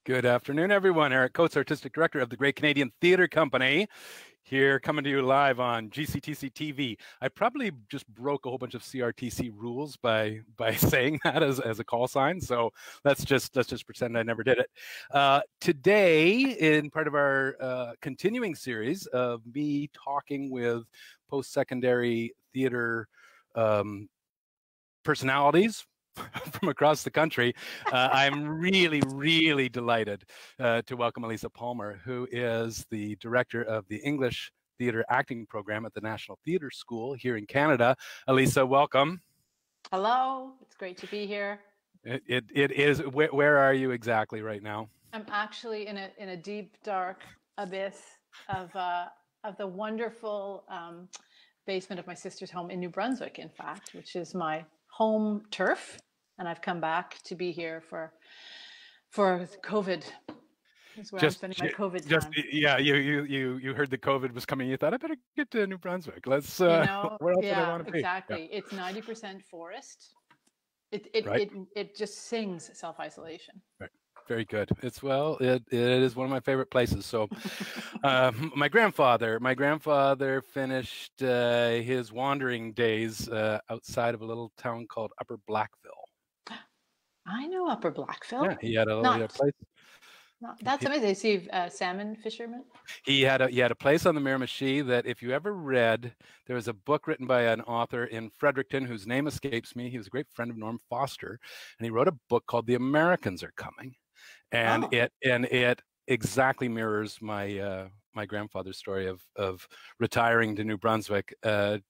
Good afternoon, everyone. Eric Coates, Artistic Director of the Great Canadian Theatre Company, here coming to you live on GCTC TV. I probably just broke a whole bunch of CRTC rules by saying that as a call sign. So let's just pretend I never did it. Today, in part of our continuing series of me talking with post-secondary theater personalities from across the country, I'm really delighted to welcome Alisa Palmer, who is the director of the English Theatre Acting Program at the National Theatre School here in Canada. Alisa, welcome. Hello, it's great to be here. It is. Where are you exactly right now? I'm actually in a deep, dark abyss of the wonderful basement of my sister's home in New Brunswick, in fact, which is my home turf, and I've come back to be here for COVID. That's where I'm spending my COVID time. Yeah, you heard the COVID was coming. You thought I better get to New Brunswick. Let's. Where else would I want to be? Exactly. Yeah. It's 90% forest. It just sings self-isolation. Right. Very good. It is one of my favorite places. So my grandfather finished his wandering days outside of a little town called Upper Blackville. I know Upper Blackville. Yeah, he had a little place. That's amazing. They see salmon fishermen. He had a place on the Miramichi that, if you ever read, there was a book written by an author in Fredericton whose name escapes me. He was a great friend of Norm Foster, and he wrote a book called The Americans Are Coming. And it exactly mirrors my my grandfather's story of retiring to New Brunswick to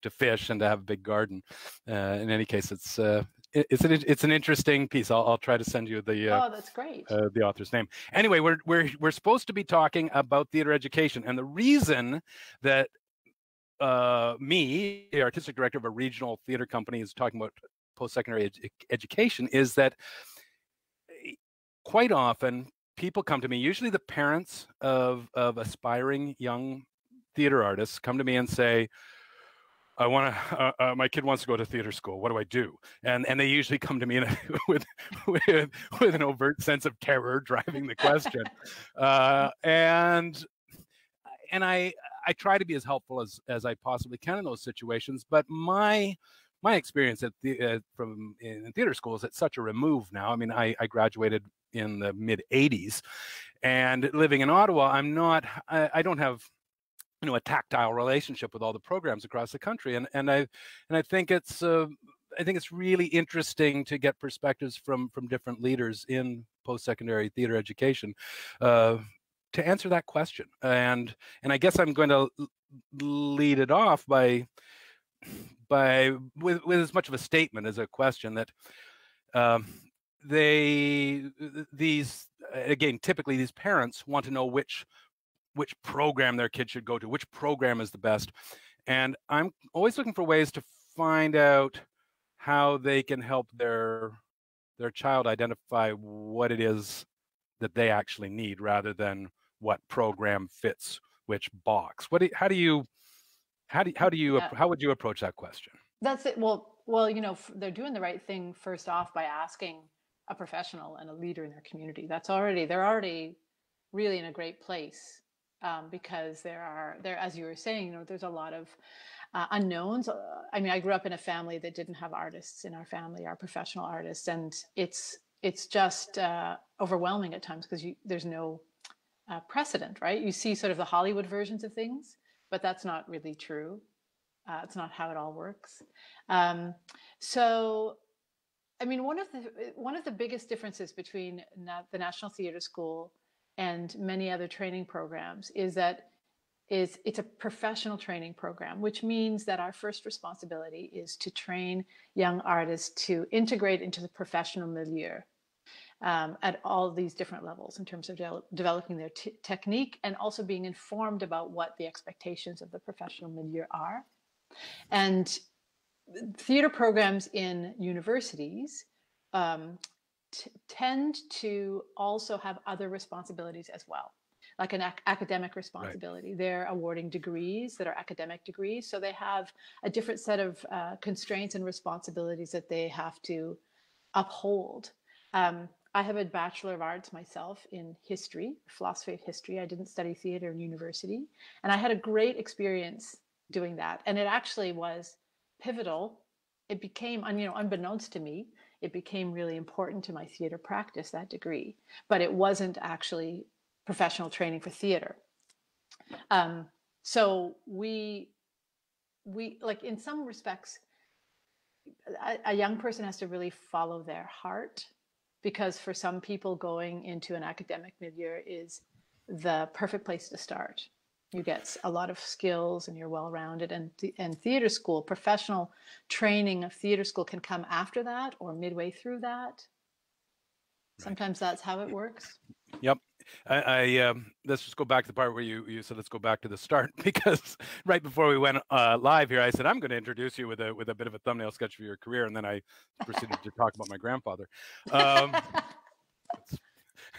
fish and to have a big garden. In any case, it's an interesting piece. I'll try to send you the that's great. The author's name. Anyway, we're supposed to be talking about theater education, and the reason that me, the artistic director of a regional theater company, is talking about post-secondary education is that quite often people come to me, usually the parents of aspiring young theater artists come to me and say, I want to. My kid wants to go to theater school. What do I do? And they usually come to me with an overt sense of terror driving the question. And I try to be as helpful as I possibly can in those situations. But my experience in theater school is at such a remove now. I mean, I graduated in the mid '80s, and living in Ottawa, I don't have a tactile relationship with all the programs across the country, and I think it's really interesting to get perspectives from different leaders in post-secondary theater education to answer that question. And I guess I'm going to lead it off with as much of a statement as a question that typically these parents want to know which program their kid should go to, which program is the best. And I'm always looking for ways to find out how they can help their child identify what it is that they actually need, rather than what program fits which box. How would you approach that question? That's it. Well, they're doing the right thing first off by asking a professional and a leader in their community. They're already really in a great place. Because there, as you were saying, there's a lot of unknowns. I mean, I grew up in a family that didn't have artists in our family, our professional artists, and it's just overwhelming at times because there's no precedent, right? You see sort of the Hollywood versions of things, but that's not really true. It's not how it all works. So, I mean, one of the biggest differences between the National Theatre School and many other training programs is that it's a professional training program, which means that our first responsibility is to train young artists to integrate into the professional milieu at all these different levels in terms of developing their technique, and also being informed about what the expectations of the professional milieu are. And theater programs in universities tend to also have other responsibilities as well, like an academic responsibility. Right. They're awarding degrees that are academic degrees, so they have a different set of constraints and responsibilities that they have to uphold. I have a Bachelor of Arts myself in history, philosophy of history. I didn't study theater in university. And I had a great experience doing that. And it actually was pivotal. It became, unbeknownst to me, it became really important to my theater practice, that degree. But it wasn't actually professional training for theater. So we like, in some respects, a young person has to really follow their heart, because for some people going into an academic milieu is the perfect place to start. You get a lot of skills and you're well-rounded, and theater school, professional training of theater school can come after that or midway through that. Sometimes that's how it works. Yep. Let's just go back to the part where you said let's go back to the start, because right before we went live here, I said I'm going to introduce you with a bit of a thumbnail sketch of your career, and then I proceeded to talk about my grandfather.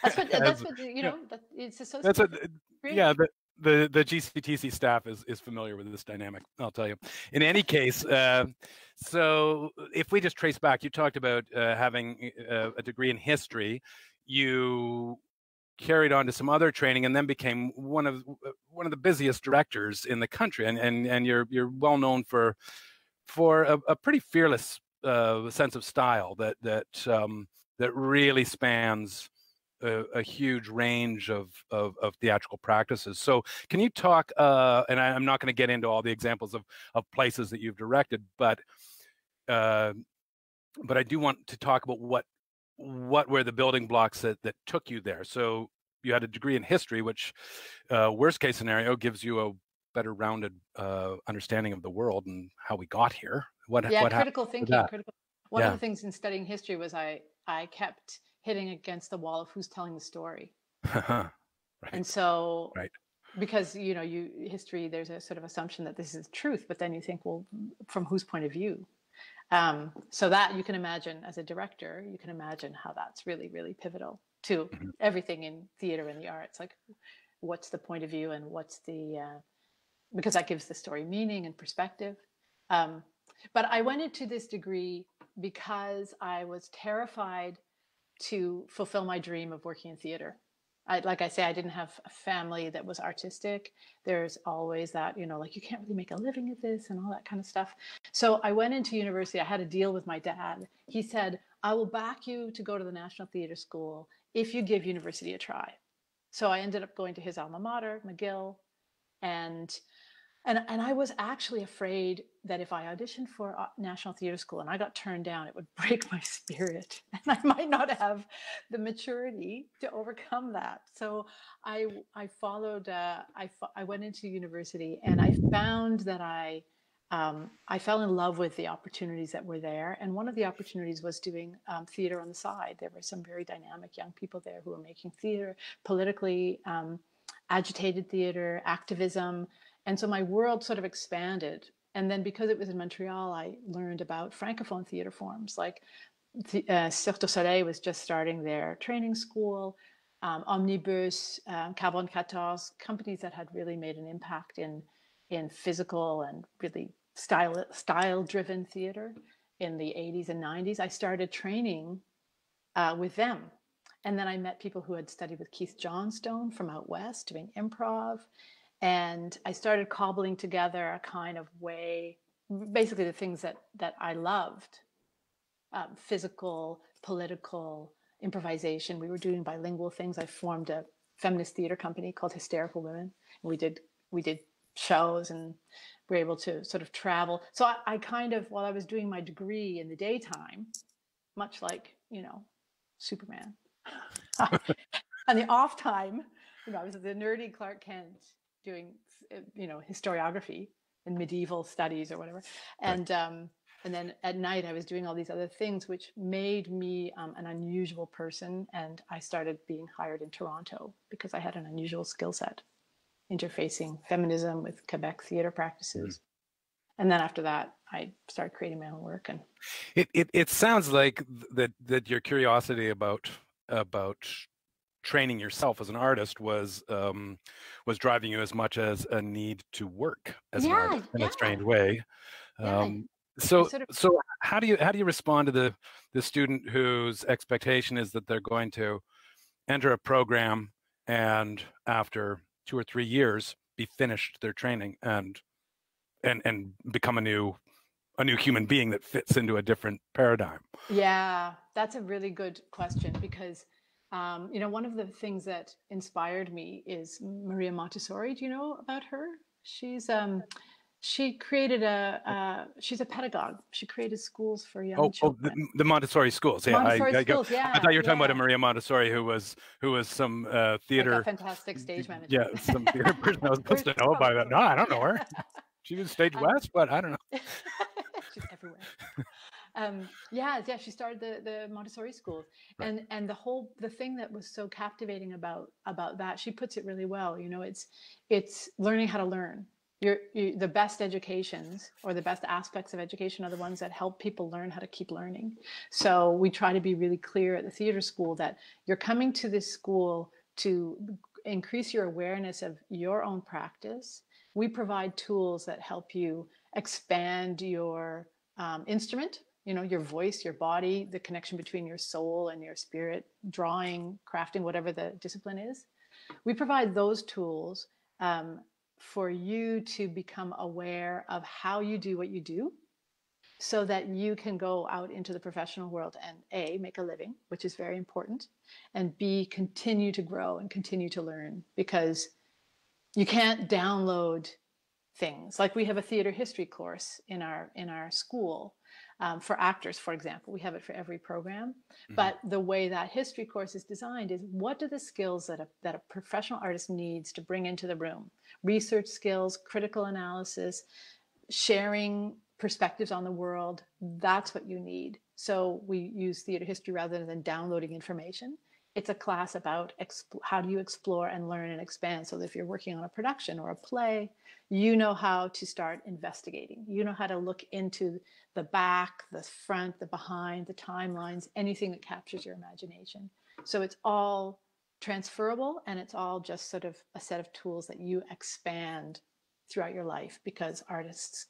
That's what it's associated. The GCTC staff is familiar with this dynamic, I'll tell you. In any case, so if we just trace back, you talked about having a degree in history. You carried on to some other training, and then became one of the busiest directors in the country, and you're well known for a pretty fearless sense of style that really spans a huge range of theatrical practices. So can you talk, and I'm not going to get into all the examples of places that you've directed, but I do want to talk about what were the building blocks that took you there. So you had a degree in history, which worst case scenario gives you a better rounded understanding of the world and how we got here. What critical thinking. One of the things in studying history was I kept hitting against the wall of who's telling the story. Right. And so, because history, there's a sort of assumption that this is truth, but then you think, well, from whose point of view? So that you can imagine, as a director, you can imagine how that's really, really pivotal to everything in theater and the arts. Like, what's the point of view, and what's the because that gives the story meaning and perspective. But I went into this degree because I was terrified to fulfill my dream of working in theater. Like I say, I didn't have a family that was artistic. There's always that, like, you can't really make a living at this and all that kind of stuff. So I went into university. I had a deal with my dad. He said, I will back you to go to the National Theatre School if you give university a try. So I ended up going to his alma mater, McGill, and I was actually afraid that if I auditioned for National Theatre School and I got turned down, it would break my spirit, and I might not have the maturity to overcome that. So I followed. I went into university, and I found that I fell in love with the opportunities that were there. And one of the opportunities was doing theater on the side. There were some very dynamic young people there who were making theater, politically agitated theater, activism. And so my world sort of expanded. And then because it was in Montreal, I learned about Francophone theater forms. Like Cirque du Soleil was just starting their training school, Omnibus, Carbone 14, companies that had really made an impact in physical and really style-driven theater in the 80s and 90s. I started training with them. And then I met people who had studied with Keith Johnstone from out west doing improv. And I started cobbling together a kind of way, basically the things that I loved, physical, political, improvisation. We were doing bilingual things. I formed a feminist theater company called Hysterical Women. And we did shows, and were able to sort of travel. So I kind of, while I was doing my degree in the daytime, much like, Superman, on the off time, I was the nerdy Clark Kent, doing historiography and medieval studies or whatever, and then at night I was doing all these other things, which made me an unusual person. And I started being hired in Toronto because I had an unusual skill set, interfacing feminism with Quebec theater practices. And then after that, I started creating my own work. And it sounds like that your curiosity about training yourself as an artist was driving you as much as a need to work as an artist in a strange way. So, sort of, so how do you respond to the student whose expectation is that they're going to enter a program and after 2 or 3 years be finished their training and become a new human being that fits into a different paradigm? yeah, that's a really good question because, one of the things that inspired me is Maria Montessori. Do you know about her? She created she's a pedagogue. She created schools for young Oh, children. the Montessori schools. Yeah, Montessori schools, I thought yeah, you were talking about a yeah. Maria Montessori who was some Like a theater, fantastic stage yeah, manager. some theater person I was supposed to know about that. No, I don't know her. She was Stage Um, West, but I don't know. she's everywhere. Yeah, she started the Montessori schools, Right. and the thing that was so captivating about that, she puts it really well. It's learning how to learn. The best educations or the best aspects of education are the ones that help people learn how to keep learning. So we try to be really clear at the theater school that you're coming to this school to increase your awareness of your own practice. We provide tools that help you expand your instrument, your voice, your body, the connection between your soul and your spirit, drawing, crafting, whatever the discipline is. We provide those tools for you to become aware of how you do what you do so that you can go out into the professional world and A, make a living, which is very important, and B, continue to grow and continue to learn, because you can't download things. Like we have a theater history course in our school for actors, for example. We have it for every program. Mhm. But the way that history course is designed is, what are the skills that a professional artist needs to bring into the room? Research skills, critical analysis, sharing perspectives on the world. That's what you need. So we use theater history rather than downloading information. It's a class about how do you explore and learn and expand, so that if you're working on a production or a play, you know how to start investigating. You know how to look into the back, the front, the behind, the timelines, anything that captures your imagination. So it's all transferable, and it's all just sort of a set of tools that you expand throughout your life, because artists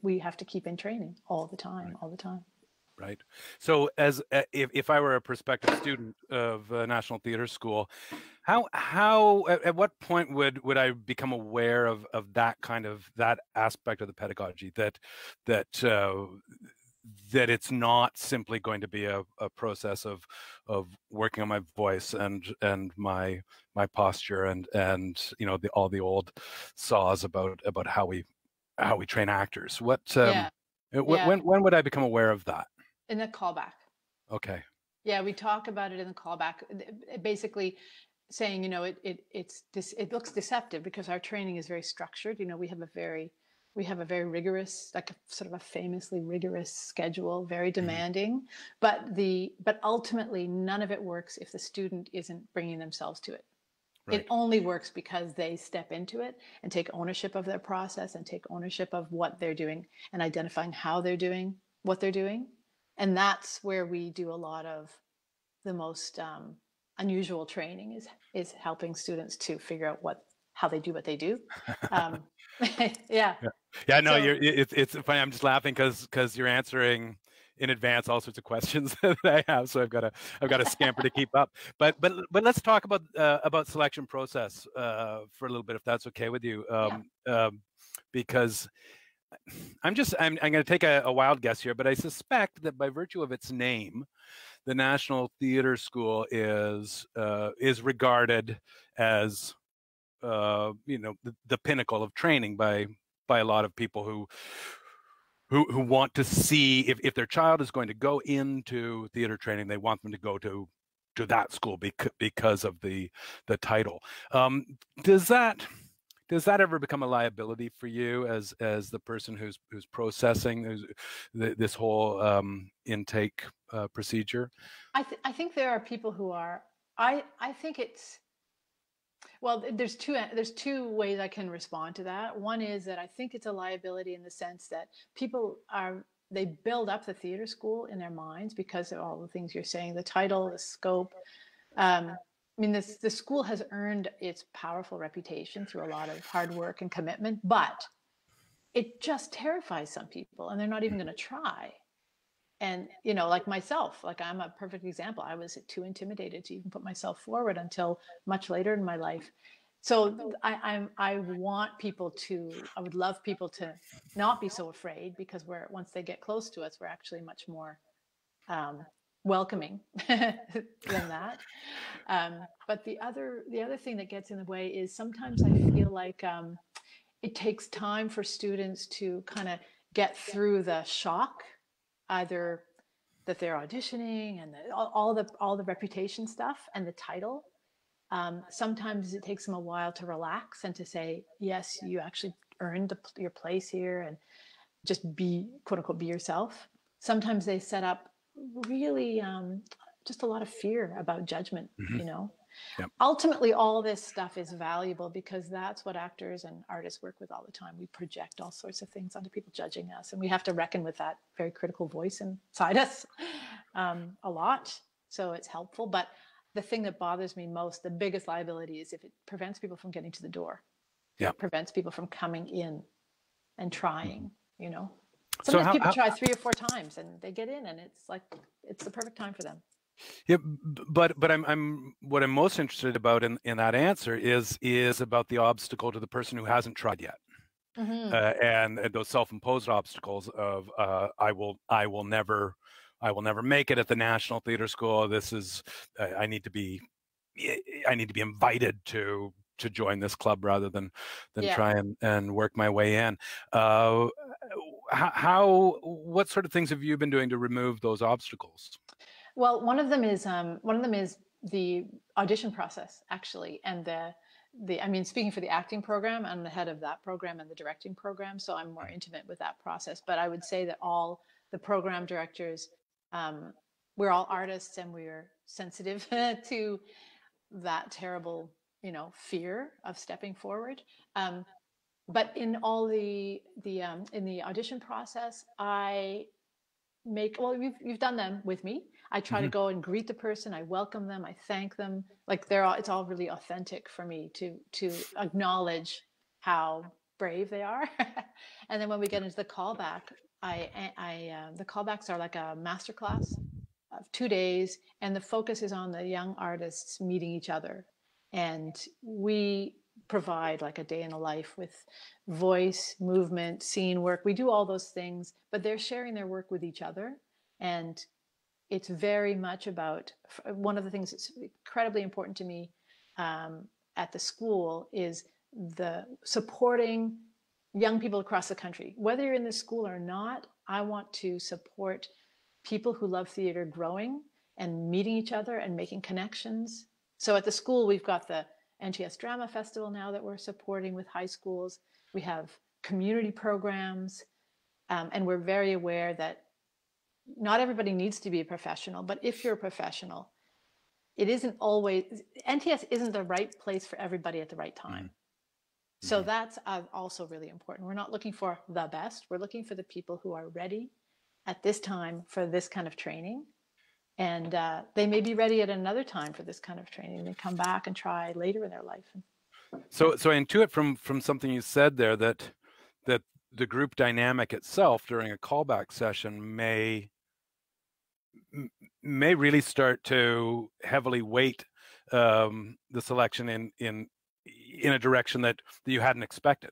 we have to keep in training all the time. Right. So, as if I were a prospective student of National Theatre School, how at what point would I become aware of that aspect of the pedagogy, that it's not simply going to be a process of working on my voice and my posture and all the old saws about how we train actors? Yeah. When would I become aware of that? In the callback. Okay. Yeah, we talk about it in the callback, basically saying, it looks deceptive because our training is very structured. We have a very rigorous, like a sort of a famously rigorous schedule, very demanding, but ultimately none of it works if the student isn't bringing themselves to it. Right. It only works because they step into it and take ownership of their process and take ownership of what they're doing and identifying how they're doing what they're doing. And that's where we do a lot of the most unusual training, is helping students to figure out how they do what they do. Yeah. Yeah. No, So, it's funny. I'm just laughing because you're answering in advance all sorts of questions that I have, so I've got to scamper to keep up. But let's talk about selection process for a little bit, if that's okay with you. Because I'm going to take a wild guess here, but I suspect that by virtue of its name, the National Theatre School is regarded as the pinnacle of training by a lot of people who want to see if their child is going to go into theater training, they want them to go to that school because of the title. Does that ever become a liability for you as the person who's processing this whole intake procedure? I think there are people who are. I think it's. Well, there's two ways I can respond to that. One is that I think it's a liability in the sense that they build up the theater school in their minds because of all the things you're saying, the title, the scope. The school has earned its powerful reputation through a lot of hard work and commitment, but it just terrifies some people, and they're not even going to try. And, you know, like myself, like I'm a perfect example. I was too intimidated to even put myself forward until much later in my life. So I want people to, I would love people to not be so afraid, because once they get close to us, we're actually much more welcoming than that. But the other thing that gets in the way is sometimes I feel like it takes time for students to kind of get through the shock, either that they're auditioning and all the reputation stuff and the title. Sometimes it takes them a while to relax and to say, yes, you actually earned your place here, and just be, quote unquote, be yourself. Sometimes they set up really just a lot of fear about judgment, you know. Yep. Ultimately, all this stuff is valuable, because that's what actors and artists work with all the time. We project all sorts of things onto people judging us, and we have to reckon with that very critical voice inside us a lot. So it's helpful. But the thing that bothers me most, the biggest liability, is if it prevents people from getting to the door. Yeah. It prevents people from coming in and trying, you know. So Sometimes people try 3 or 4 times and they get in, and it's like, it's the perfect time for them. Yeah, but I'm what I'm most interested about in that answer is about the obstacle to the person who hasn't tried yet, and those self-imposed obstacles of I will never make it at the National Theatre School. This is I need to be invited to join this club rather than try and work my way in. What sort of things have you been doing to remove those obstacles? Well, one of them is the audition process, actually, and I mean, speaking for the acting program, I'm the head of that program and the directing program, so I'm more intimate with that process. But I would say that all the program directors, we're all artists, and we're sensitive to that terrible, you know, fear of stepping forward. But in all in the audition process, you've done them with me. I try to go and greet the person. I welcome them. I thank them. Like it's all really authentic for me to acknowledge how brave they are. And then when we get into the callback, the callbacks are like a masterclass of 2 days, and the focus is on the young artists meeting each other. And we provide like a day in the life with voice, movement, scene work. We do all those things, but they're sharing their work with each other. And it's very much about, one of the things that's incredibly important to me at the school is the supporting young people across the country. Whether you're in the school or not, I want to support people who love theater growing and meeting each other and making connections. So at the school, we've got the NTS Drama Festival now that we're supporting with high schools. We have community programs, and we're very aware that not everybody needs to be a professional, but if you're a professional, it isn't always, NTS isn't the right place for everybody at the right time. So that's also really important. We're not looking for the best. We're looking for the people who are ready at this time for this kind of training. And they may be ready at another time for this kind of training. They come back and try later in their life. So I intuit from something you said there that the group dynamic itself during a callback session may really start to heavily weight the selection in a direction that you hadn't expected.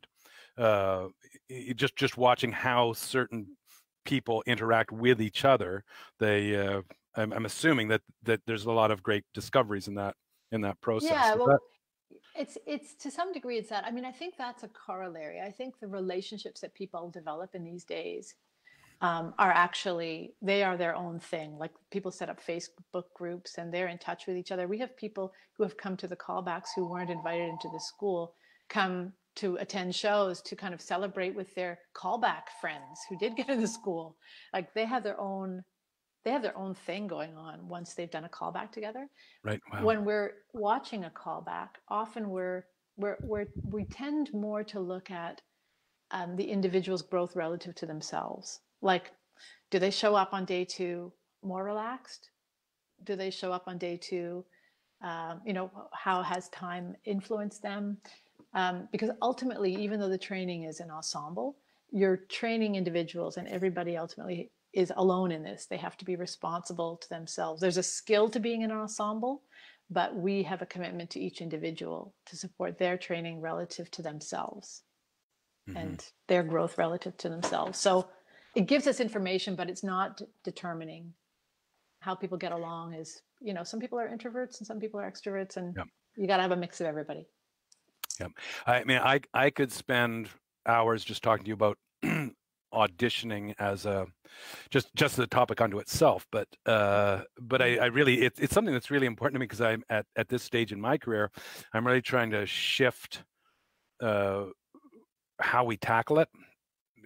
Just watching how certain people interact with each other, I'm assuming that there's a lot of great discoveries in that process. Yeah, well, it's to some degree it's that. I mean, I think that's a corollary. I think the relationships that people develop in these days are actually, they are their own thing. Like, people set up Facebook groups and they're in touch with each other. We have people who have come to the callbacks who weren't invited into the school, come to attend shows to kind of celebrate with their callback friends who did get in the school. Like, they have their own thing going on once they've done a callback together. Right. Wow. When we're watching a callback, often we tend more to look at the individual's growth relative to themselves. Like, do they show up on day 2 more relaxed? Do they show up on day 2? How has time influenced them? Because ultimately, even though the training is an ensemble, you're training individuals, and everybody ultimately is alone in this. They have to be responsible to themselves. There's a skill to being in an ensemble, but we have a commitment to each individual to support their training relative to themselves and their growth relative to themselves. So it gives us information, but it's not determining how people get along. Is, you know, some people are introverts and some people are extroverts, and you got to have a mix of everybody. Yeah. I mean, I could spend hours just talking to you about auditioning as a just the topic unto itself, but I really, it's something that's really important to me, because I'm at this stage in my career, I'm really trying to shift how we tackle it,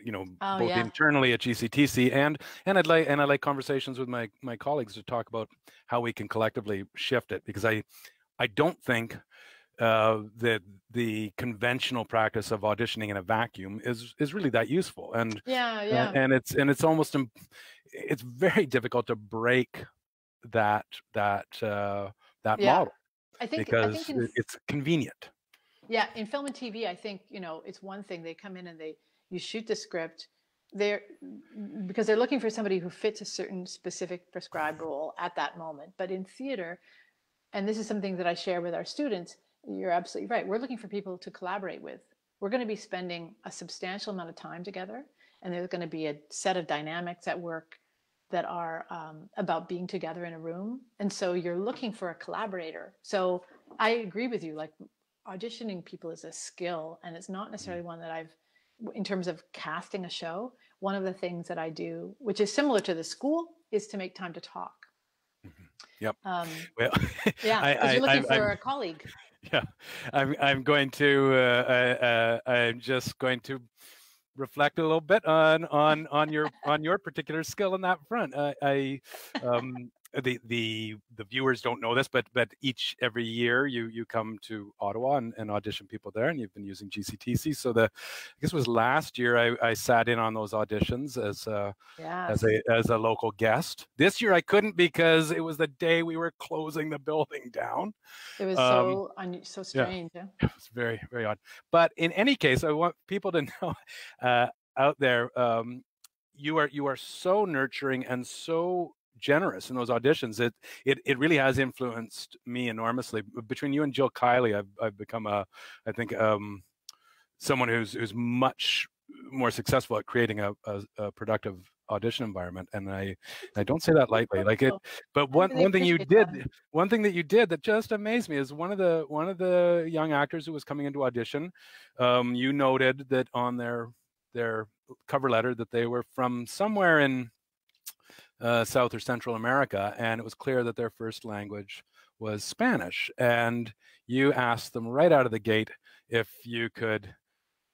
you know, both internally at GCTC, and I'd like conversations with my colleagues to talk about how we can collectively shift it, because I don't think that the conventional practice of auditioning in a vacuum is really that useful, and and it's almost it's very difficult to break that model, because it's convenient. Yeah, in film and TV, I think, you know, it's one thing, they come in and you shoot the script, because they're looking for somebody who fits a certain specific prescribed role at that moment. But in theater, and this is something that I share with our students, you're absolutely right. We're looking for people to collaborate with. We're going to be spending a substantial amount of time together, and there's going to be a set of dynamics at work that are about being together in a room. And so you're looking for a collaborator. So I agree with you, like, auditioning people is a skill, and it's not necessarily one that in terms of casting a show, one of the things that I do, which is similar to the school, is to make time to talk. Yep. Well, because you're looking for a colleague. Yeah, I'm going to I'm just going to reflect a little bit on your particular skill in that front. The viewers don't know this, but every year you come to Ottawa and audition people there, and you've been using GCTC. So I guess it was last year I sat in on those auditions as a local guest. This year I couldn't, because it was the day we were closing the building down. It was so strange. Yeah. It was very, very odd. But in any case, I want people to know out there, you are so nurturing and so generous in those auditions. It really has influenced me enormously. Between you and Jill Kiley, I've become I think someone who's much more successful at creating a productive audition environment, and I don't say that lightly. Like it, but one thing that you did that just amazed me is one of the young actors who was coming into audition, you noted that on their cover letter that they were from somewhere in South or Central America, and it was clear that their first language was Spanish. And you asked them right out of the gate if you could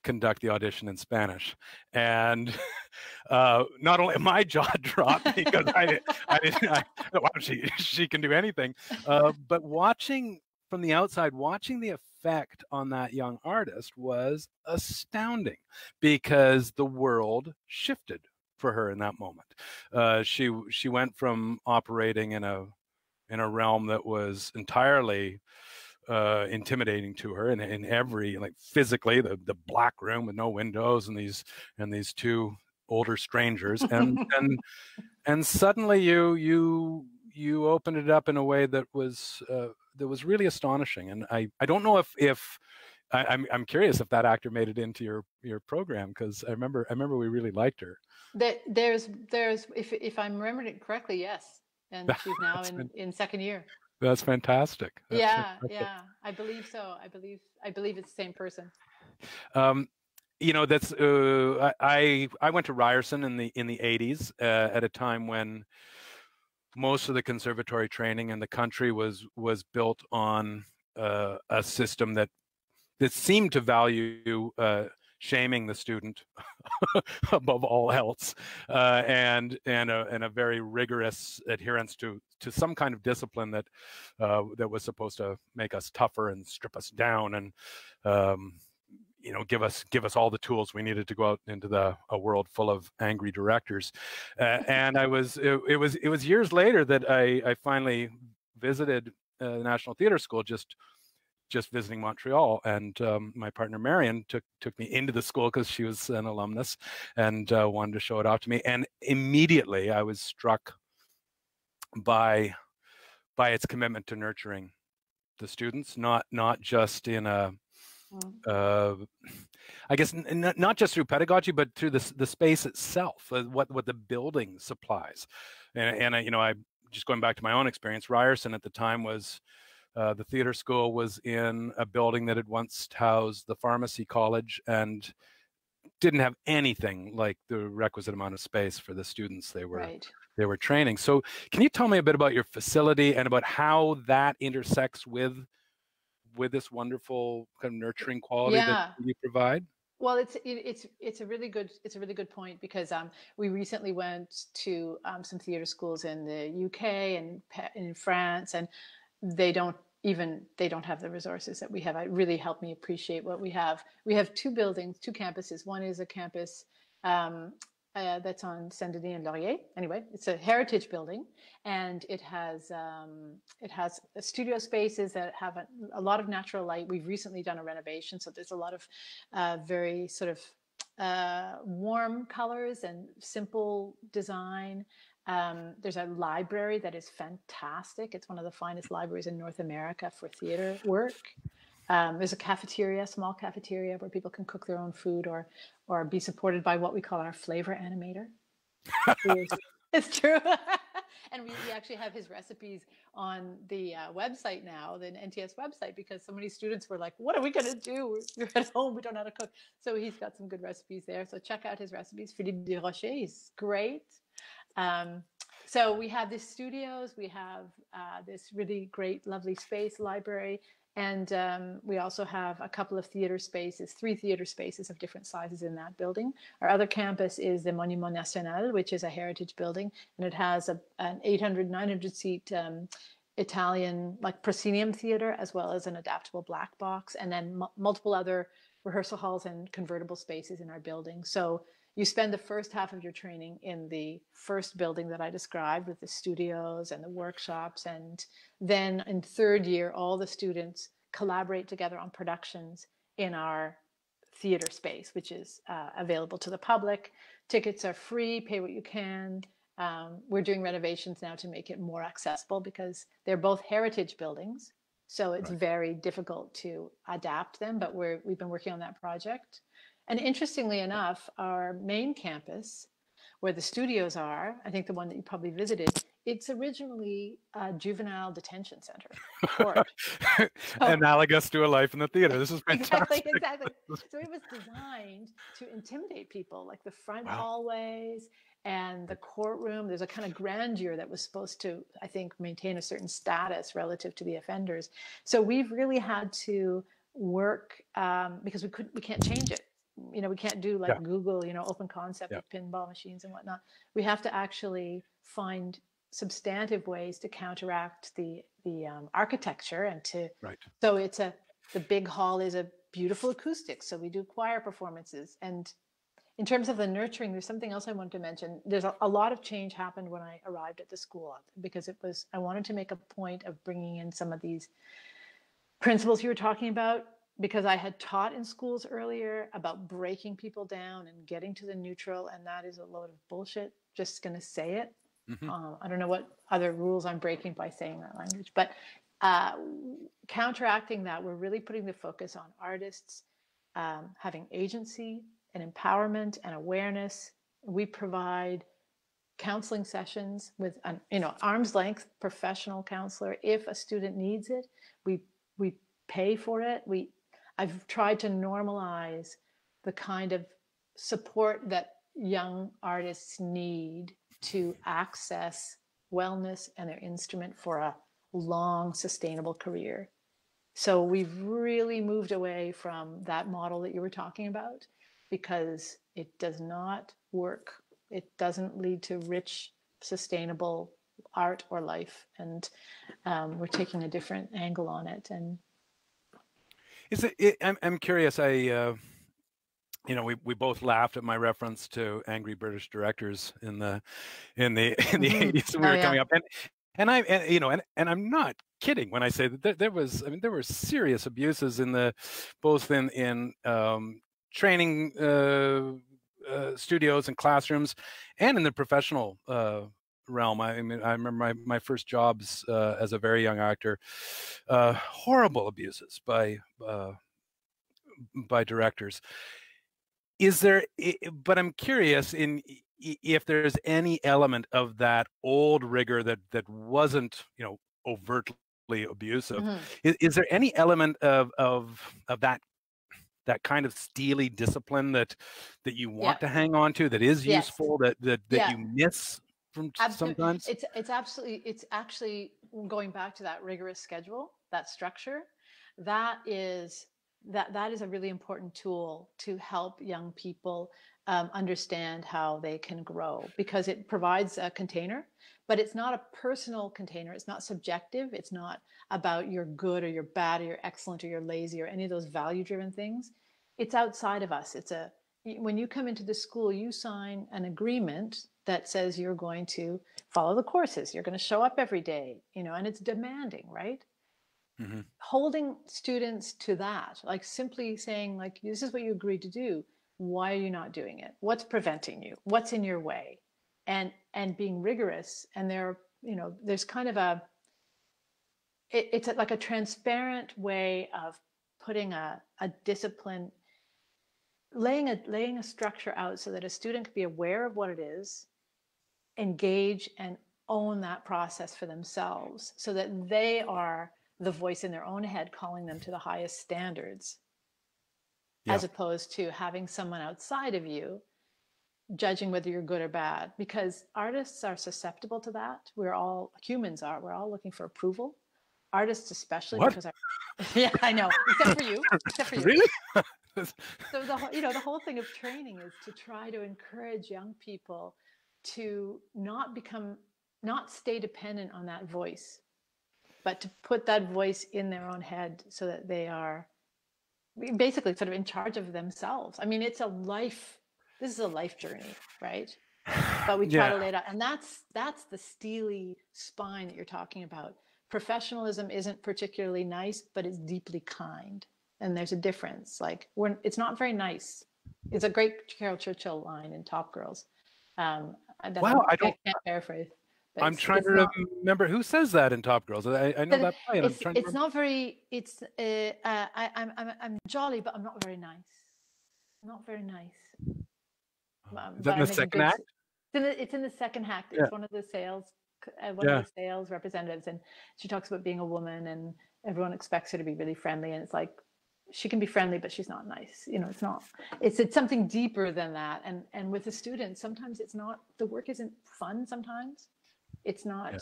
conduct the audition in Spanish. And not only my jaw dropped, because wow, she can do anything, but watching from the outside, watching the effect on that young artist was astounding, because the world shifted for her in that moment. She went from operating in a realm that was entirely intimidating to her, and in every, like, physically, the black room with no windows and these two older strangers, and suddenly you opened it up in a way that was really astonishing. And I don't know if I'm curious if that actor made it into your program, because I remember we really liked her. There's if I'm remembering it correctly, yes, and she's now in second year. That's fantastic. Yeah, I believe so. I believe it's the same person. You know, that's I went to Ryerson in the 80s at a time when most of the conservatory training in the country was built on a system that seemed to value shaming the student above all else, and a very rigorous adherence to some kind of discipline that was supposed to make us tougher and strip us down, and you know, give us all the tools we needed to go out into a world full of angry directors. And it was years later that I finally visited the National Theatre School, just just visiting Montreal, and my partner Marion took me into the school because she was an alumnus, and wanted to show it off to me. And immediately I was struck by its commitment to nurturing the students, not just in a I guess not just through pedagogy, but through the space itself, what the building supplies. And I just going back to my own experience, Ryerson at the time was the theater school was in a building that had once housed the pharmacy college and didn't have anything like the requisite amount of space for the students they were training. So can you tell me a bit about your facility and about how that intersects with this wonderful kind of nurturing quality that you provide? Well, it's a really good point, because we recently went to some theater schools in the UK and in France, and they don't have the resources that we have. It really helped me appreciate what we have. We have two buildings, two campuses. One is a campus that's on Saint-Denis and Laurier. Anyway, it's a heritage building, and it has studio spaces that have a lot of natural light. We've recently done a renovation, so there's a lot of very sort of warm colors and simple design. There's a library that is fantastic. It's one of the finest libraries in North America for theater work. There's a cafeteria, small cafeteria, where people can cook their own food or be supported by what we call our flavor animator. It's true. And we actually have his recipes on the website now, the NTS website, because so many students were like, what are we going to do? We're at home, we don't know how to cook. So he's got some good recipes there. So check out his recipes. Philippe Desrochers, he's great. So we have these studios, we have this really great, lovely space, library, and we also have a couple of theater spaces, 3 theater spaces of different sizes in that building. Our other campus is the Monument National, which is a heritage building, and it has an 800, 900 seat Italian like proscenium theater, as well as an adaptable black box, and then multiple other rehearsal halls and convertible spaces in our building. So you spend the first half of your training in the first building that I described, with the studios and the workshops. And then in third year, all the students collaborate together on productions in our theater space, which is available to the public. Tickets are free, pay what you can. We're doing renovations now to make it more accessible, because they're both heritage buildings. So it's very difficult to adapt them, but we've been working on that project. And interestingly enough, our main campus, where the studios are, I think the one that you probably visited, it's originally a juvenile detention center. Court. Analogous to a life in the theater. This is fantastic. Exactly. So it was designed to intimidate people, like the front hallways and the courtroom. There's a kind of grandeur that was supposed to, I think, maintain a certain status relative to the offenders. So we've really had to work because we can't change it. We can't do like Google, open concept with pinball machines and whatnot. We have to actually find substantive ways to counteract the architecture and to. So the big hall is a beautiful acoustic. So we do choir performances. And in terms of the nurturing, there's something else I wanted to mention. There's a lot of change happened when I arrived at the school, because I wanted to make a point of bringing in some of these principles you were talking about, because I had taught in schools earlier about breaking people down and getting to the neutral, and that is a load of bullshit. Just going to say it. I don't know what other rules I'm breaking by saying that language, but counteracting that, we're really putting the focus on artists having agency and empowerment and awareness. We provide counseling sessions with an arm's length professional counselor. If a student needs it, we pay for it. I've tried to normalize the kind of support that young artists need to access wellness and their instrument for a long, sustainable career. So we've really moved away from that model that you were talking about, because it does not work. It doesn't lead to rich, sustainable art or life. And we're taking a different angle on it. And I'm curious. We both laughed at my reference to angry British directors in the 80s when we were coming up, and I'm not kidding when I say that there was, I mean, there were serious abuses in the, both in training studios and classrooms, and in the professional realm. I mean, I remember my first jobs as a very young actor, horrible abuses by directors. Is there, but I'm curious if there's any element of that old rigor that wasn't, you know, overtly abusive. Mhm. Is there any element of that kind of steely discipline that you want to hang on to, that is Yes. useful, that Yeah. you miss from sometimes? It's actually going back to that rigorous schedule, that structure. That is a really important tool to help young people understand how they can grow, because it provides a container, but it's not a personal container. It's not subjective. It's not about you're good or you're bad or you're excellent or you're lazy or any of those value-driven things. It's outside of us. When you come into the school, you sign an agreement that says you're going to follow the courses, you're going to show up every day, you know, and it's demanding, right? Mm-hmm. Holding students to that, like simply saying, like, this is what you agreed to do. Why are you not doing it? What's preventing you? What's in your way? And being rigorous. And there's kind of it's like a transparent way of putting a discipline, laying a structure out so that a student can be aware of what it is, engage and own that process for themselves, so that they are the voice in their own head calling them to the highest standards, as opposed to having someone outside of you judging whether you're good or bad, because artists are susceptible to that. We're all looking for approval. Artists especially. What? Because yeah, I know, except for you. Really? So the whole thing of training is to try to encourage young people to not stay dependent on that voice, but to put that voice in their own head, so that they are basically sort of in charge of themselves. I mean, this is a life journey, right? But we try to lay it out. And that's the steely spine that you're talking about. Professionalism isn't particularly nice, but it's deeply kind. And there's a difference. Like, it's not very nice. It's a great Carol Churchill line in Top Girls. Wow, I can't paraphrase. I'm trying to remember who says that in Top Girls. I know that play. It's not very. It's I'm jolly, but I'm not very nice. Not very nice. Is that in the second act? It's in the second act. It's one of the sales representatives, and she talks about being a woman, and everyone expects her to be really friendly, and it's like, she can be friendly, but she's not nice. You know, it's not. It's something deeper than that. And with the students, sometimes it's not. The work isn't fun. Sometimes it's not.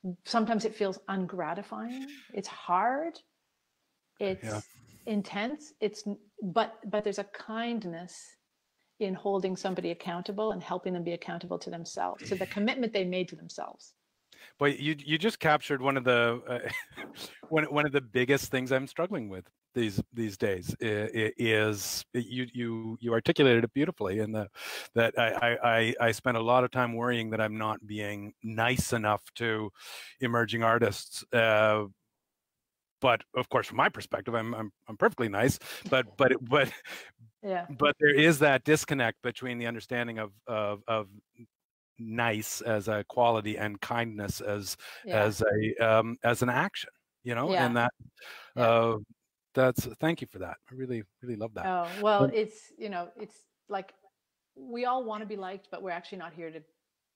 Yeah. Sometimes it feels ungratifying. It's hard. It's intense. But there's a kindness in holding somebody accountable and helping them be accountable to themselves, to the commitment they made to themselves. But you just captured one of the one of the biggest things I'm struggling with these days. Is you articulated it beautifully, and that I spent a lot of time worrying that I'm not being nice enough to emerging artists. But of course, from my perspective, I'm perfectly nice. But there is that disconnect between the understanding of nice as a quality and kindness as an action, you know. And that that's, thank you for that. I really love that. Oh, well, it's like, we all want to be liked, but we're actually not here to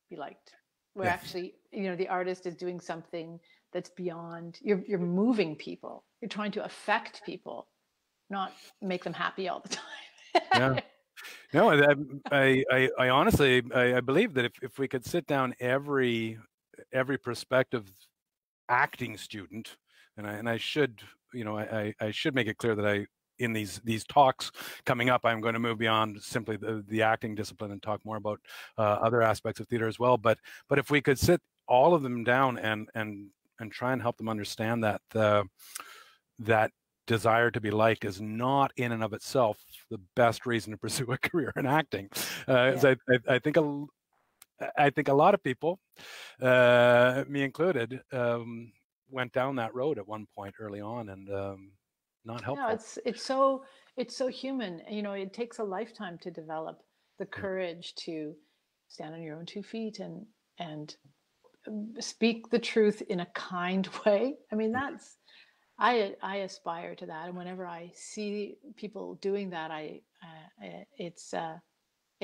be liked. We're actually, the artist is doing something that's beyond. You're moving people. You're trying to affect people, not make them happy all the time. No, I honestly I believe that if we could sit down every prospective acting student, and I should, I should make it clear that in these talks coming up, I'm going to move beyond simply the acting discipline and talk more about other aspects of theater as well. But if we could sit all of them down and try and help them understand that that desire to be liked is not in and of itself the best reason to pursue a career in acting. I think a lot of people, me included, went down that road at one point early on, and not helpful. Yeah, it's so human. You know, it takes a lifetime to develop the courage to stand on your own 2 feet and speak the truth in a kind way. I mean, that's I aspire to that, and whenever I see people doing that, it's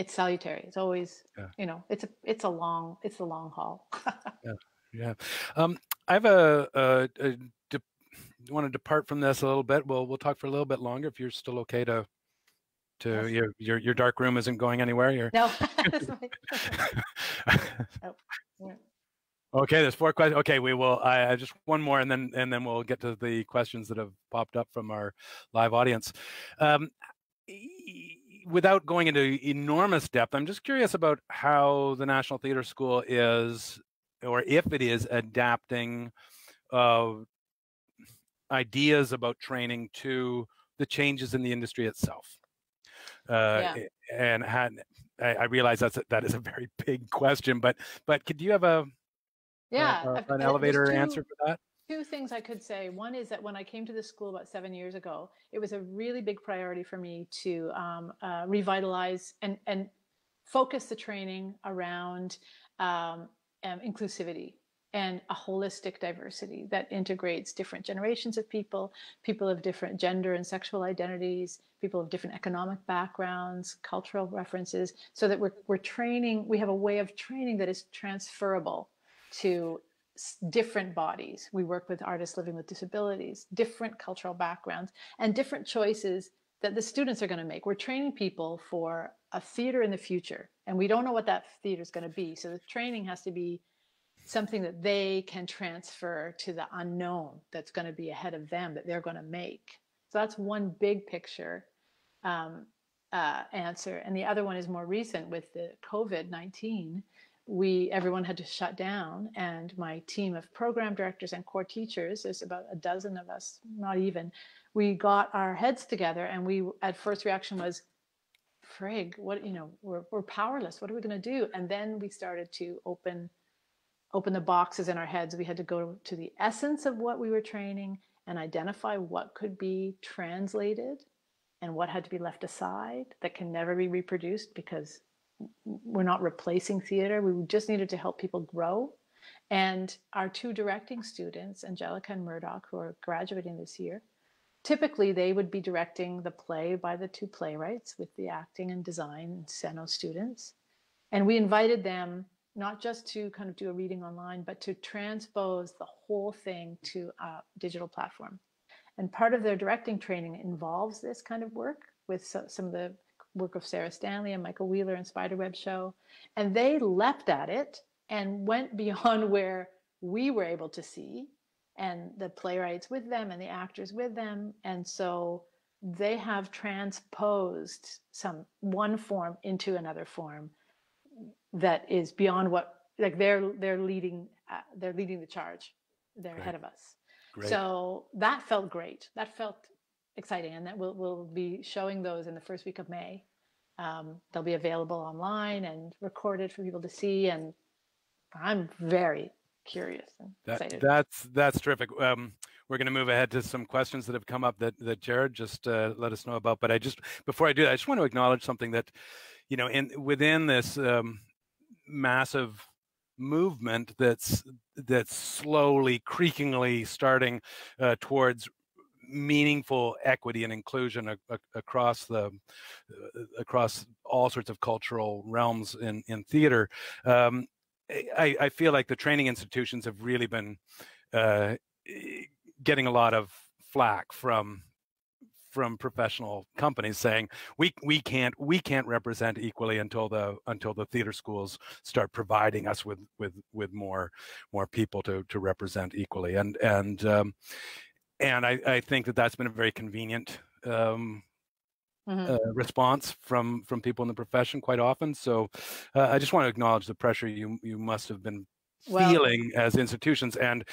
salutary. It's always, Yeah. you know, it's a long haul. Yeah. Yeah. I have want to depart from this a little bit. We'll talk for a little bit longer if you're still okay to Yes. your dark room isn't going anywhere. No. Oh, yeah. Okay, there's 4 questions. Okay, we will. I just one more, and then we'll get to the questions that have popped up from our live audience. Without going into enormous depth, I'm just curious about how the National Theatre School is, or if it is, adapting ideas about training to the changes in the industry itself. And I realize that is a very big question, but could you have an elevator answer for that? 2 things I could say. One is that when I came to the school about 7 years ago, it was a really big priority for me to revitalize and focus the training around inclusivity and a holistic diversity that integrates different generations of people of different gender and sexual identities, people of different economic backgrounds, cultural references, so that we're training, we have a way of training that is transferable to different bodies. We work with artists living with disabilities, different cultural backgrounds, and different choices that the students are going to make. We're training people for a theater in the future, and we don't know what that theater is going to be. So the training has to be something that they can transfer to the unknown that's going to be ahead of them, that they're going to make. So that's one big picture answer. And the other one is more recent with the COVID-19. Everyone had to shut down, and my team of program directors and core teachers, there's about a dozen of us, not even, we got our heads together, and at first reaction was, frig, what, you know, we're powerless. What are we going to do? And then we started to open the boxes in our heads. We had to go to the essence of what we were training and identify what could be translated and what had to be left aside that can never be reproduced, because we're not replacing theater. We just needed to help people grow. And our 2 directing students, Angelica and Murdoch, who are graduating this year, typically they would be directing the play by the 2 playwrights with the acting and design and Seno students. And we invited them not just to kind of do a reading online, but to transpose the whole thing to a digital platform. And part of their directing training involves this kind of work with some of the work of Sarah Stanley and Michael Wheeler and Spiderweb Show. And they leapt at it and went beyond where we were able to see, and the playwrights with them and the actors with them. And so they have transposed one form into another form that is beyond what, like, they're leading the charge. They're ahead of us. Great. So that felt great. That felt exciting, and that we'll be showing those in the first week of May. They'll be available online and recorded for people to see, and I'm very curious and excited. That's terrific. We're going to move ahead to some questions that have come up that Jared just let us know about. But before I do that, I just want to acknowledge something that, you know, within this massive movement that's slowly, creakingly starting towards meaningful equity and inclusion across all sorts of cultural realms in theater. I feel like the training institutions have really been getting a lot of flack from professional companies saying we can't represent equally until the theater schools start providing us with more people to represent equally, and I think that's been a very convenient response from people in the profession quite often. So I just want to acknowledge the pressure you must have been feeling as institutions, and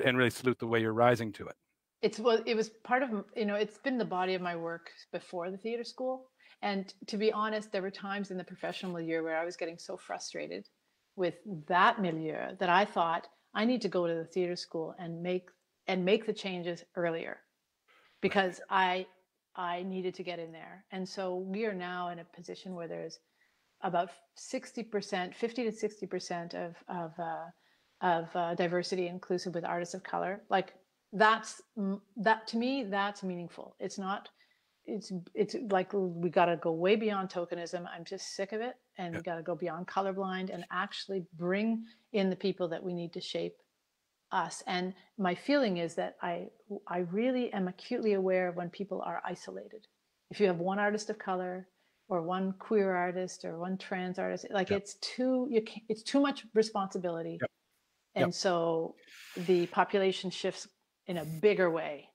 really salute the way you're rising to it. It was part of, you know, it's been the body of my work before the theater school. And to be honest, there were times in the professional milieu where I was getting so frustrated with that milieu that I thought, I need to go to the theater school and make and make the changes earlier, because I needed to get in there. And so we are now in a position where there's about 60%, 50 to 60% of diversity inclusive with artists of color. Like that to me, that's meaningful. It's not, it's like we got to go way beyond tokenism. I'm just sick of it. And we got to go beyond colorblind and actually bring in the people that we need to shape us. And my feeling is that I really am acutely aware of when people are isolated. If you have one artist of color or one queer artist or one trans artist, like it's too much responsibility. And so the population shifts in a bigger way.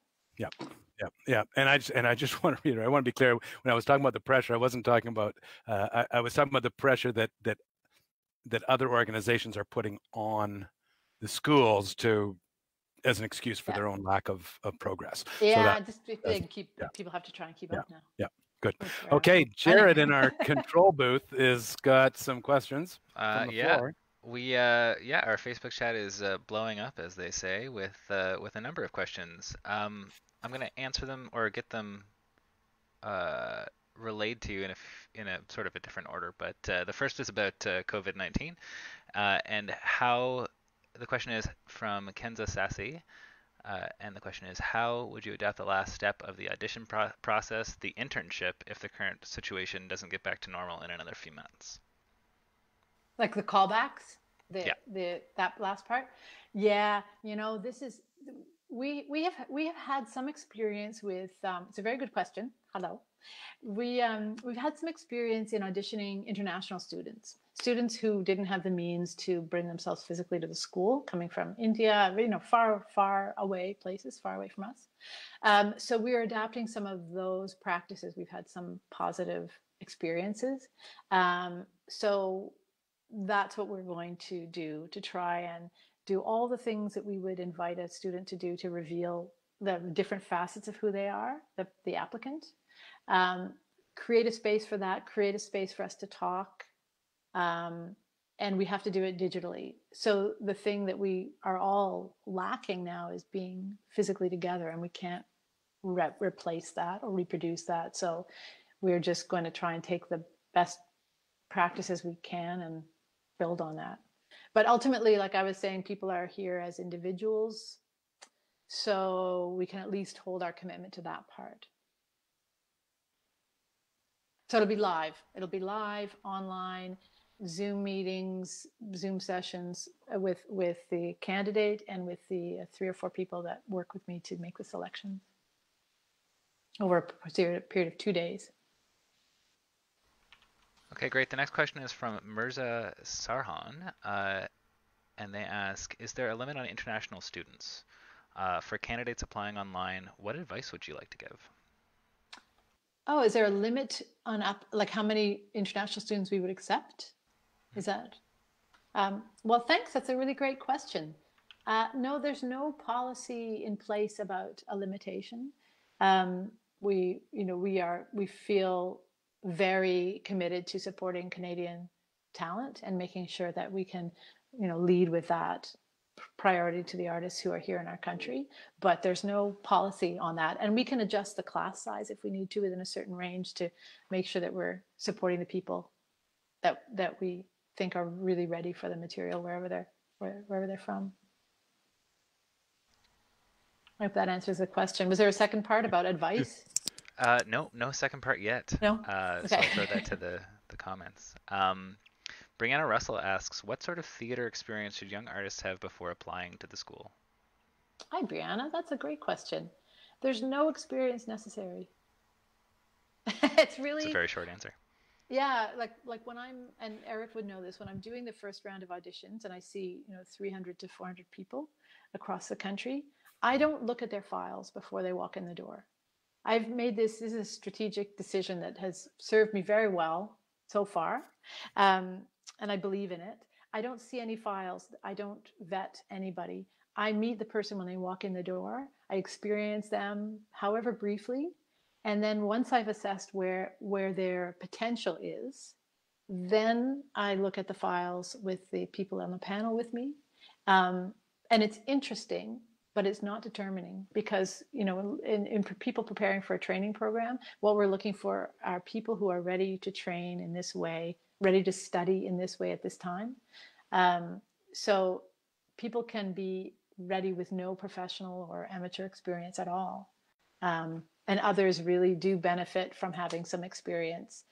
Yeah. And I just want to reiterate, I want to be clear, when I was talking about the pressure, I wasn't talking about, I was talking about the pressure that other organizations are putting on the schools as an excuse for their own lack of progress. Yeah, so people have to try and keep up now. Yeah, good. Okay, Jared in our control booth is got some questions from the floor. We our Facebook chat is blowing up, as they say, with a number of questions. I'm going to answer them or get them relayed to you in a sort of a different order. But the first is about COVID-19 and how. The question is from Kenza Sassy, and the question is, how would you adapt the last step of the audition process, the internship, if the current situation doesn't get back to normal in another few months? Like the callbacks, that last part. Yeah, this is we have had some experience with. It's a very good question. Hello. We've had some experience in auditioning international students who didn't have the means to bring themselves physically to the school, coming from India, far away places, far away from us. So we're adapting some of those practices. We've had some positive experiences. So that's what we're going to do, to try and do all the things that we would invite a student to do to reveal the different facets of who they are, the applicant. Create a space for that, create a space for us to talk. And we have to do it digitally. So the thing that we are all lacking now is being physically together, and we can't replace that or reproduce that. So we're just going to try and take the best practices we can and build on that. But ultimately, like I was saying, people are here as individuals. So we can at least hold our commitment to that part. So it'll be live. It'll be live, online, Zoom meetings, Zoom sessions with the candidate and with the 3 or 4 people that work with me to make the selections over a period of 2 days. Okay, great. The next question is from Mirza Sarhan, and they ask, is there a limit on international students? For candidates applying online, what advice would you like to give? Oh, is there a limit on like how many international students we would accept? Is that? Well, thanks. That's a really great question. No, there's no policy in place about a limitation. We feel very committed to supporting Canadian talent and making sure that we can, lead with that priority to the artists who are here in our country, but there's no policy on that. And we can adjust the class size if we need to within a certain range to make sure that we're supporting the people that we think are really ready for the material wherever they're from. I hope that answers the question. Was there a second part about advice? No second part yet. No? Okay. So I'll throw that to the comments. Brianna Russell asks, what sort of theater experience should young artists have before applying to the school? Hi, Brianna. That's a great question. There's no experience necessary. It's a very short answer. Yeah, like when and Eric would know this, when I'm doing the first round of auditions and I see 300 to 400 people across the country, I don't look at their files before they walk in the door. I've made this is a strategic decision that has served me very well so far, and I believe in it. I don't see any files. I don't vet anybody. I meet the person when they walk in the door. I experience them, however briefly. And then once I've assessed where their potential is, then I look at the files with the people on the panel with me. And it's interesting but it's not determining, because, you know, in people preparing for a training program, what we're looking for are people who are ready to train in this way, ready to study in this way at this time. So people can be ready with no professional or amateur experience at all. And others really do benefit from having some experience,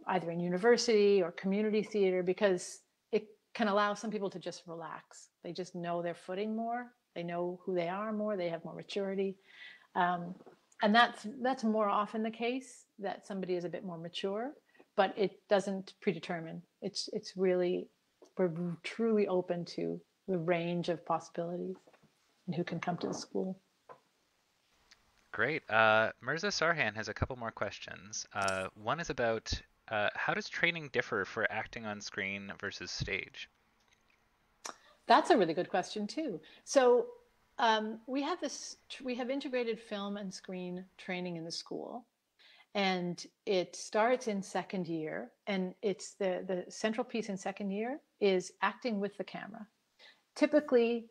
either in university or community theater, because it can allow some people to just relax. They just know their footing more. They know who they are more. They have more maturity. And that's more often the case, that somebody is a bit more mature, but it doesn't predetermine. It's really, we're truly open to the range of possibilities and who can come to the school. Great. Mirza Sarhan has a couple more questions. One is about how does training differ for acting on screen versus stage? That's a really good question too. So we have integrated film and screen training in the school, and it starts in second year, and it's the central piece in second year is acting with the camera. Typically,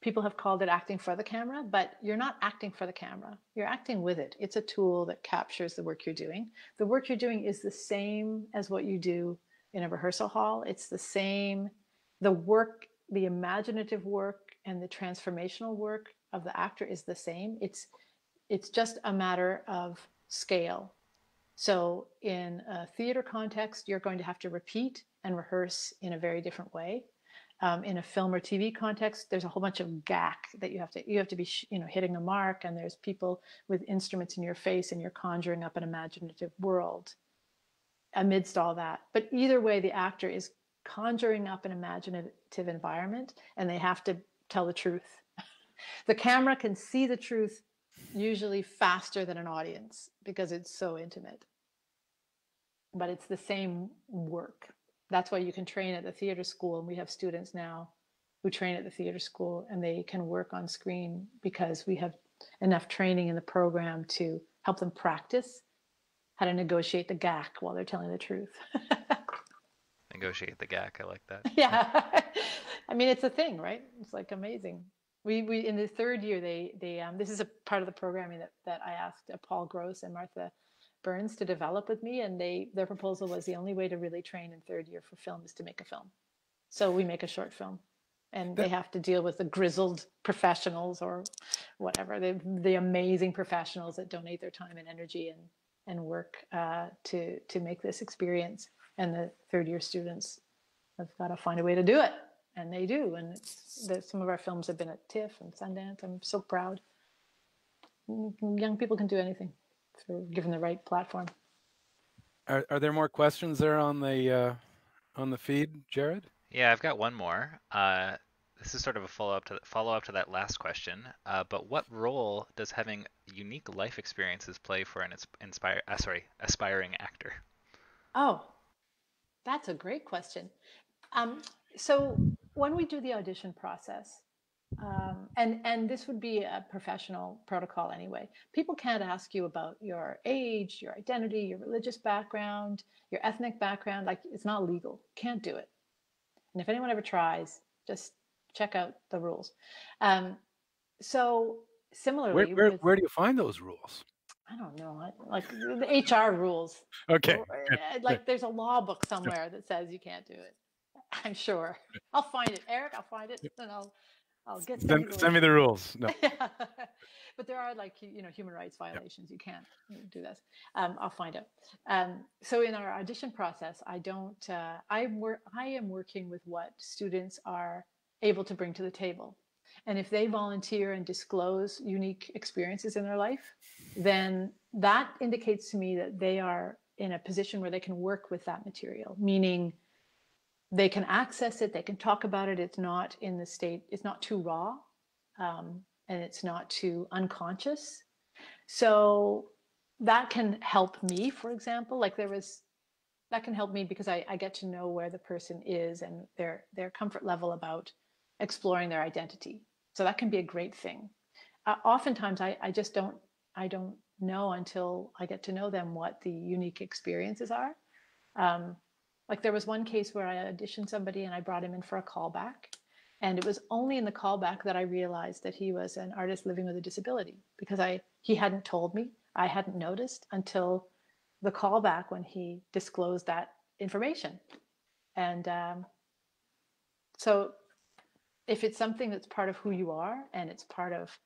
people have called it acting for the camera, but you're not acting for the camera. You're acting with it. It's a tool that captures the work you're doing. The work you're doing is the same as what you do in a rehearsal hall. It's the same. The work, the imaginative work and the transformational work of the actor is the same. It's just a matter of scale. So in a theater context, you're going to have to repeat and rehearse in a very different way. In a film or TV context, there's a whole bunch of gack that you have to be, you know, hitting a mark, and there's people with instruments in your face, and you're conjuring up an imaginative world amidst all that. But either way, the actor is conjuring up an imaginative environment, and they have to tell the truth. The camera can see the truth usually faster than an audience because it's so intimate. But it's the same work. That's why you can train at the theater school, and we have students now who train at the theater school, and they can work on screen because we have enough training in the program to help them practice how to negotiate the gack while they're telling the truth. Negotiate the gack, I like that. Yeah. I mean, it's a thing, right? It's like amazing. We in the third year, they this is a part of the programming that I asked Paul Gross and Martha Burns to develop with me, and their proposal was the only way to really train in third year for film is to make a film. So we make a short film, and they have to deal with the grizzled professionals or whatever, the amazing professionals that donate their time and energy and work to make this experience. And the third year students have got to find a way to do it, and they do. And some of our films have been at TIFF and Sundance. I'm so proud. Young people can do anything. So given the right platform. Are there more questions there on the feed, Jared? Yeah, I've got one more. This is sort of a follow-up to that last question. But what role does having unique life experiences play for an aspiring actor? Oh, that's a great question. So when we do the audition process, and this would be a professional protocol anyway. People can't ask you about your age, your identity, your religious background, your ethnic background. Like, it's not legal. Can't do it. And if anyone ever tries, just check out the rules. So similarly, where do you find those rules? I don't know, like the HR rules. Okay. Like there's a law book somewhere that says you can't do it. I'm sure. I'll find it, Eric. I'll find it, and I'll get send me the rules. No. Yeah. But there are, like, you know, human rights violations. You can't do this. I'll find out. So in our audition process, I am working with what students are able to bring to the table. And if they volunteer and disclose unique experiences in their life, then that indicates to me that they are in a position where they can work with that material, meaning they can access it, they can talk about it. It's not in the state, it's not too raw, and it's not too unconscious. So that can help me, for example, that can help me because I get to know where the person is and their comfort level about exploring their identity. So that can be a great thing. Oftentimes I don't know until I get to know them what the unique experiences are. Like there was one case where I auditioned somebody and I brought him in for a callback, And it was only in the callback that I realized that he was an artist living with a disability, because he hadn't told me. I hadn't noticed until the callback when he disclosed that information. And so if it's something that's part of who you are and it's part of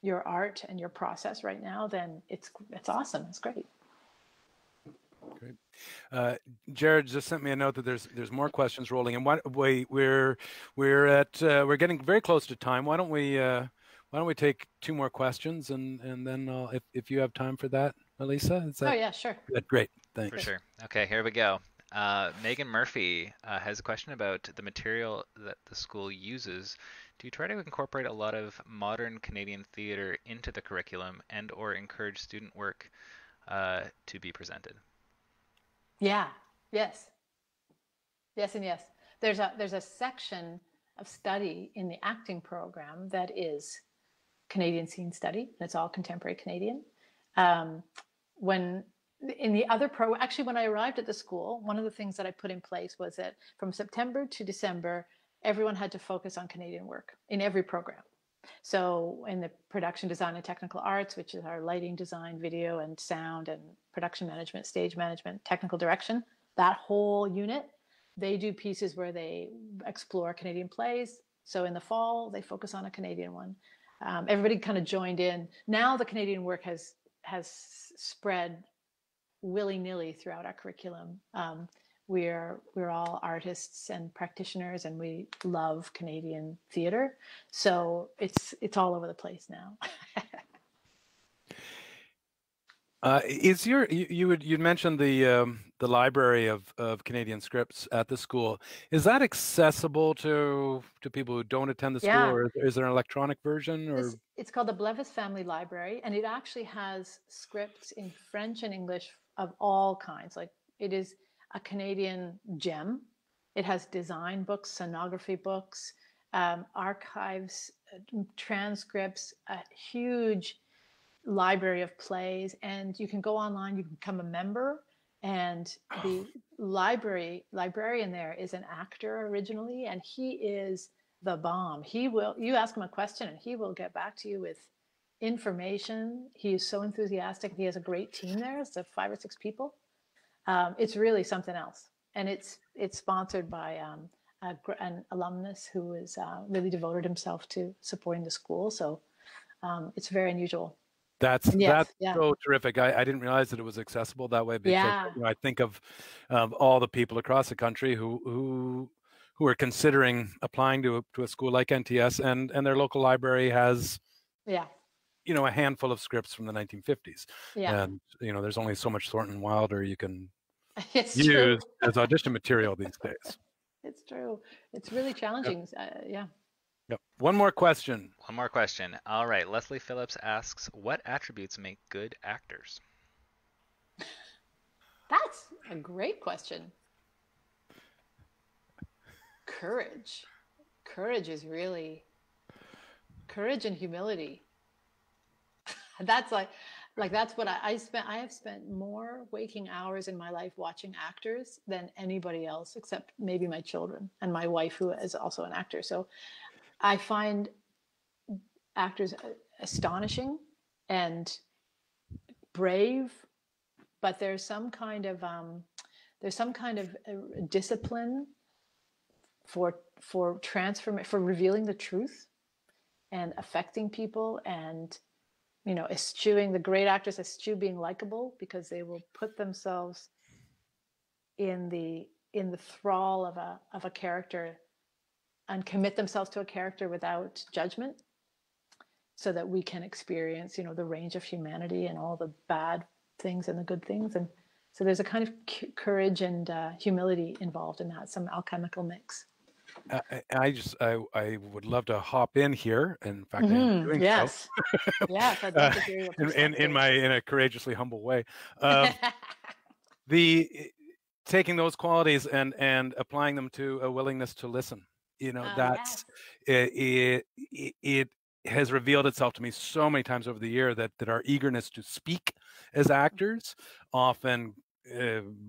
your art and your process right now, then it's awesome. It's great. Great. Jared just sent me a note that there's more questions rolling in. We're getting very close to time. Why don't we take two more questions, and then if you have time for that, Alisa? Is that, oh yeah, sure. Great, thanks. For sure. Okay, here we go. Megan Murphy has a question about the material that the school uses. Do you try to incorporate a lot of modern Canadian theatre into the curriculum and/or encourage student work to be presented? Yeah. Yes. Yes and yes. There's a section of study in the acting program that is Canadian scene study. It's all contemporary Canadian. When I arrived at the school, one of the things that I put in place was that from September to December, everyone had to focus on Canadian work in every program. So in the production design and technical arts, which is our lighting design, video and sound and production management, stage management, technical direction, that whole unit, they do pieces where they explore Canadian plays. So in the fall, they focus on a Canadian one. Everybody kind of joined in. Now the Canadian work has spread willy-nilly throughout our curriculum. We're all artists and practitioners, and we love Canadian theater. So it's all over the place now. You'd mentioned the library of Canadian scripts at the school. Is that accessible to people who don't attend the school, Yeah. or is there an electronic version? Or it's called the Blevis Family Library, and it actually has scripts in French and English of all kinds. Like, it is a Canadian gem. It has design books, scenography books, archives, transcripts, a huge library of plays, and you can go online, you can become a member, and the librarian there is an actor originally, and he is the bomb. You ask him a question and he will get back to you with information. He is so enthusiastic. He has a great team there. It's 5 or 6 people. It's really something else, and it's sponsored by an alumnus who is really devoted himself to supporting the school. So it's very unusual. That's so terrific. I didn't realize that it was accessible that way, because I think of all the people across the country who are considering applying to a school like NTS, and their local library has a handful of scripts from the 1950s. And there's only so much Thornton Wilder you can use as audition material these days. It's true. It's really challenging. Yep. One more question. All right. Leslie Phillips asks, what attributes make good actors? That's a great question. Courage. Courage is really courage and humility. That's that's what I have spent more waking hours in my life watching actors than anybody else, except maybe my children and my wife, who is also an actor. So I find actors astonishing and brave, but there's some kind of discipline for revealing the truth and affecting people, and eschewing. The great actors eschew being likable, because they will put themselves in the thrall of a character and commit themselves to a character without judgment, so that we can experience, the range of humanity and all the bad things and the good things. And so there's a kind of courage and humility involved in that, some alchemical mix. I would love to hop in here. In fact, I am doing so. Yes, I'd love to hear your perspective. in a courageously humble way. Taking those qualities and applying them to a willingness to listen. It has revealed itself to me so many times over the year that our eagerness to speak as actors often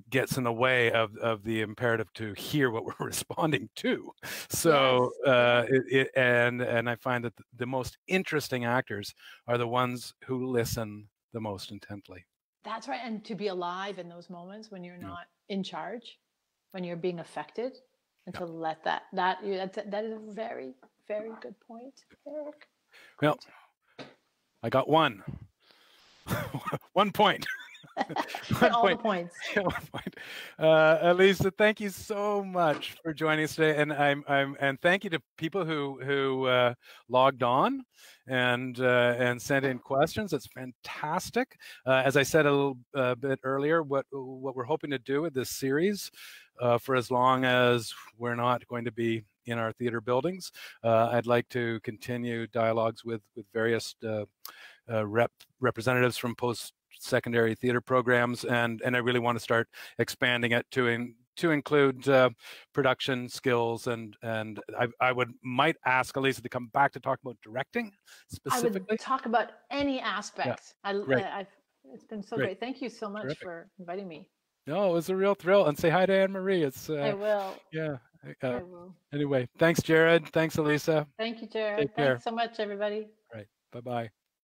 gets in the way of the imperative to hear what we're responding to. So and I find that the most interesting actors are the ones who listen the most intently. That's right. And to be alive in those moments when you're not in charge, when you're being affected, and to let that is a very, very good point, Eric. Well, I got one. 1 point. All the points. Alisa, thank you so much for joining us today, and thank you to people who logged on and sent in questions. It's fantastic. As I said a little bit earlier, what we're hoping to do with this series, for as long as we're not going to be in our theater buildings, I'd like to continue dialogues with various representatives from post-secondary theater programs, and I really want to start expanding it to include production skills, and I might ask Alisa to come back to talk about directing specifically. I would talk about any aspect. Yeah. It's been so great. Thank you so much for inviting me. No, it was a real thrill. And say hi to Anne-Marie. I will. Yeah. I will. Anyway, thanks, Jared. Thanks, Alisa. Thank you, Jared. Take care. Thanks so much, everybody. Right. Bye-bye.